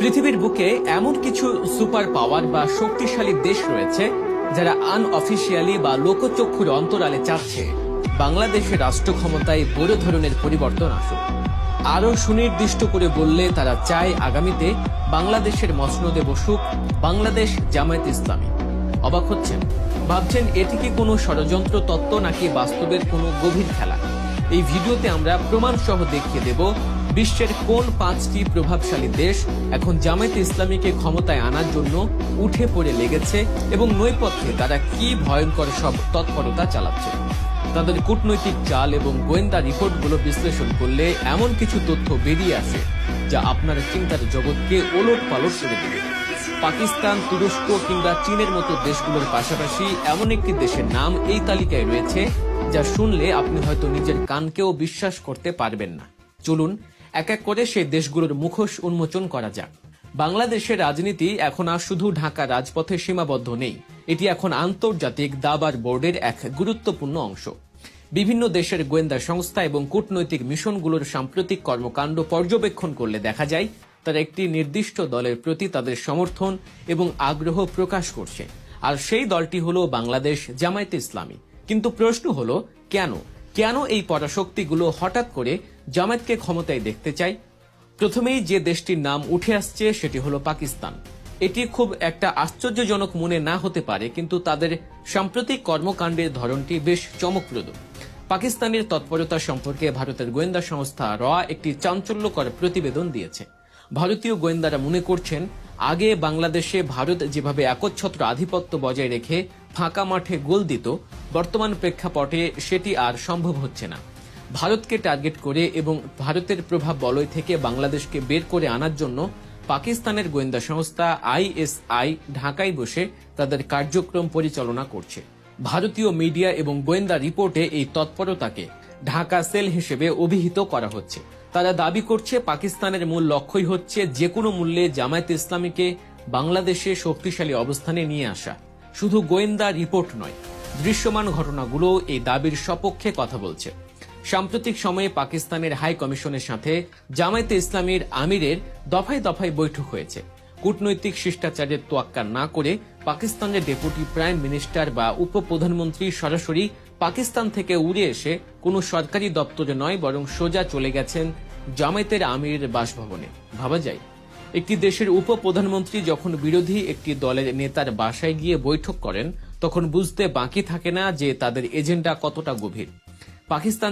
পৃথিবীর বুকে এমন কিছু সুপার পাওয়ার বা শক্তিশালী দেশ রয়েছে যারা আনঅফিসিয়ালি বা লোকচক্ষুর অন্তরালে চাচ্ছে বাংলাদেশের রাষ্ট্র ক্ষমতায় বড় ধরনের পরিবর্তন আসুক। আরো সুনির্দিষ্ট করে বললে তারা চায় আগামীতে বাংলাদেশের মসনদে বসুক বাংলাদেশ জামায়াত ইসলামী। অবাক হচ্ছেন? ভাবছেন এটি কি কোনো ষড়যন্ত্র তত্ত্ব নাকি বাস্তবের কোনো গভীর খেলা? এই ভিডিওতে আমরা প্রমাণ সহ দেখিয়ে দেব বিশ্বের কোন 5টি প্রভাবশালী দেশ এখন জামায়াত ইসলামীকে ক্ষমতায় আনার জন্য উঠে পড়ে লেগেছে এবং নৈপথ্যে তারা কি ভয়ঙ্কর সব তৎপরতা চালাচ্ছে। তাদের কূটনৈতিক চাল এবং গোয়েন্দা রিপোর্টগুলো বিশ্লেষণ করলে এমন কিছু তথ্য বেরিয়ে আসে যা আপনার চিন্তার জগৎকে ওলট পালট করে দেবে। পাকিস্তান, তুরস্ক কিংবা চীনের মতো দেশগুলোর পাশাপাশি এমন একটি দেশের নাম এই তালিকায় রয়েছে যা শুনলে আপনি হয়তো নিজের কানকেও বিশ্বাস করতে পারবেন না। চলুন এক এক করে সেই দেশগুলোর মুখোশ উন্মোচন করা যাক। বাংলাদেশের রাজনীতি এখন আর শুধু ঢাকা রাজপথে সীমাবদ্ধ নেই, এটি এখন আন্তর্জাতিক দাবার বোর্ডের এক গুরুত্বপূর্ণ অংশ। বিভিন্ন দেশের গোয়েন্দা সংস্থা এবং কূটনৈতিক মিশনগুলোর সাম্প্রতিক কর্মকাণ্ড পর্যবেক্ষণ করলে দেখা যায় তারা একটি নির্দিষ্ট দলের প্রতি তাদের সমর্থন এবং আগ্রহ প্রকাশ করছে, আর সেই দলটি হলো বাংলাদেশ জামায়াতে ইসলামী। কিন্তু প্রশ্ন হলো কেন এই পরাশক্তিগুলো হঠাৎ করে জামায়াতকে ক্ষমতায় দেখতে চায়? প্রথমেই যে দেশটির নাম উঠে আসছে সেটি হলো পাকিস্তান। এটি খুব একটা আশ্চর্যজনক মনে না হতে পারে, কিন্তু তাদের সাম্প্রতিক কর্মকাণ্ডের ধরনটি বেশ চমকপ্রদ। পাকিস্তানের তৎপরতা সম্পর্কে ভারতের গোয়েন্দা সংস্থা র একটি চাঞ্চল্যকর প্রতিবেদন দিয়েছে। ভারতীয় গোয়েন্দারা মনে করছেন আগে বাংলাদেশে ভারত যেভাবে একচ্ছত্র আধিপত্য বজায় রেখে ফাঁকা মাঠে গোল দিত, বর্তমান প্রেক্ষাপটে সেটি আর সম্ভব হচ্ছে না। ভারতকে টার্গেট করে এবং ভারতের প্রভাব বলয় থেকে বাংলাদেশকে বের করে আনার জন্য পাকিস্তানের গোয়েন্দা সংস্থা আইএসআই ঢাকায় বসে তাদের কার্যক্রম পরিচালনা করছে। ভারতীয় মিডিয়া এবং গোয়েন্দা রিপোর্টে এই তৎপরতাকে ঢাকা সেল হিসেবে অভিহিত করা হচ্ছে। তারা দাবি করছে পাকিস্তানের মূল লক্ষ্যই হচ্ছে যে কোনো মূল্যে জামায়াত ইসলামীকে বাংলাদেশে শক্তিশালী অবস্থানে নিয়ে আসা। শুধু গোয়েন্দা রিপোর্ট নয়, দৃশ্যমান ঘটনাগুলো এই দাবির সপক্ষে কথা বলছে। সাম্প্রতিক সময়ে পাকিস্তানের হাই কমিশনের সাথে জামায়াতে ইসলামীর আমিরের দফায় দফায় বৈঠক হয়েছে। কূটনৈতিক শিষ্টাচারের তোয়াক্কা না করে পাকিস্তানের ডেপুটি প্রাইম মিনিস্টার বা উপপ্রধানমন্ত্রী সরাসরি পাকিস্তান থেকে উড়ে এসে কোনো সরকারি দপ্তরে নয়, বরং সোজা চলে গেছেন জামায়াতের আমিরের বাসভবনে। ভাবা যায়, একটি দেশের উপপ্রধানমন্ত্রী যখন বিরোধী একটি দলের নেতার বাসায় গিয়ে বৈঠক করেন, তখন বুঝতে বাকি থাকে না যে তাদের এজেন্ডা কতটা গভীর। পাকিস্তান